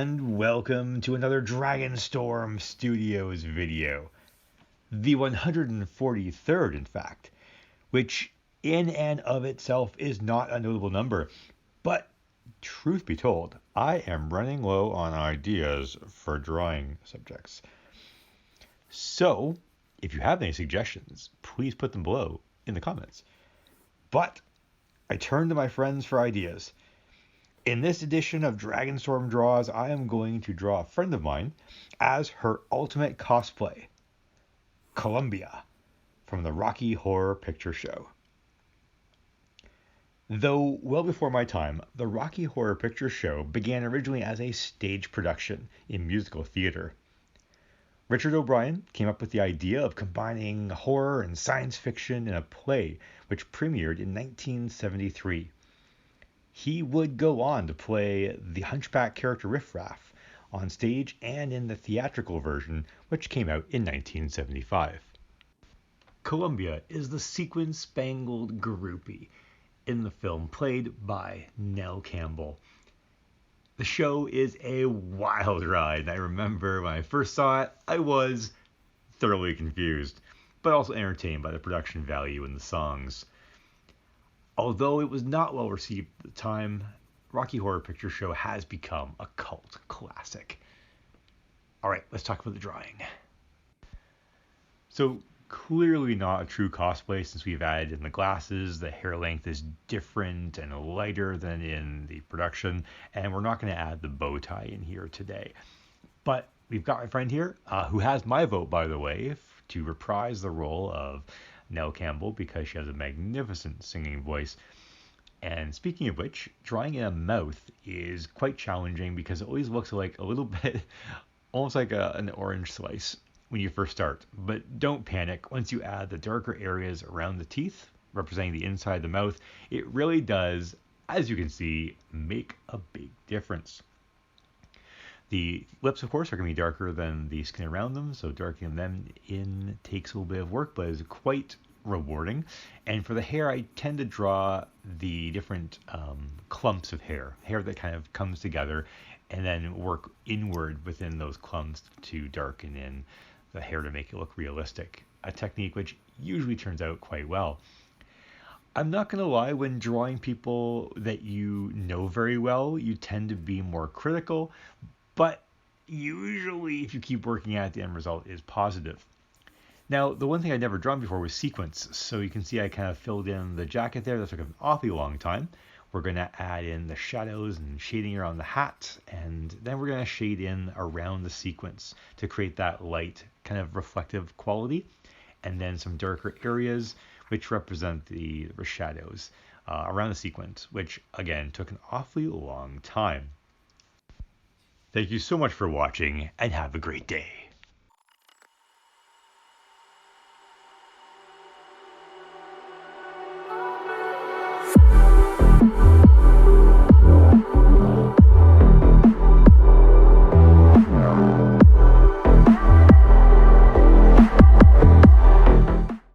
and welcome to another Dragonstorm Studios video. The 143rd, in fact, which in and of itself is not a notable number, but truth be told, I am running low on ideas for drawing subjects. So, if you have any suggestions, please put them below in the comments. But I turn to my friends for ideas. In this edition of Dragonstorm Draws, I am going to draw a friend of mine as her ultimate cosplay, Columbia, from the Rocky Horror Picture Show. Though well before my time, the Rocky Horror Picture Show began originally as a stage production in musical theater. Richard O'Brien came up with the idea of combining horror and science fiction in a play which premiered in 1973. He would go on to play the Hunchback character Riff Raff on stage and in the theatrical version, which came out in 1975. Columbia is the sequin-spangled groupie in the film, played by Nell Campbell. The show is a wild ride, and I remember when I first saw it, I was thoroughly confused, but also entertained by the production value and the songs. Although it was not well received at the time, Rocky Horror Picture Show has become a cult classic. Alright, let's talk about the drawing. So, clearly not a true cosplay since we've added in the glasses, the hair length is different and lighter than in the production, and we're not going to add the bow tie in here today. But we've got my friend here, who has my vote, by the way, to reprise the role of Nell Campbell because she has a magnificent singing voice. And speaking of which, drawing in a mouth is quite challenging because it always looks like a little bit, almost like an orange slice when you first start. But don't panic. Once you add the darker areas around the teeth, representing the inside of the mouth, it really does, as you can see, make a big difference. The lips, of course, are going to be darker than the skin around them, so darkening them in takes a little bit of work, but is quite rewarding. And for the hair, I tend to draw the different clumps of hair that kind of comes together, and then work inward within those clumps to darken in the hair to make it look realistic. A technique which usually turns out quite well. I'm not going to lie, when drawing people that you know very well, you tend to be more critical, but usually if you keep working at it, the end result is positive. Now, the one thing I'd never drawn before was sequins, so you can see I kind of filled in the jacket there. That took an awfully long time. We're going to add in the shadows and shading around the hat, and then we're going to shade in around the sequins to create that light, kind of reflective quality, and then some darker areas which represent the shadows around the sequins, which again took an awfully long time. Thank you so much for watching, and have a great day.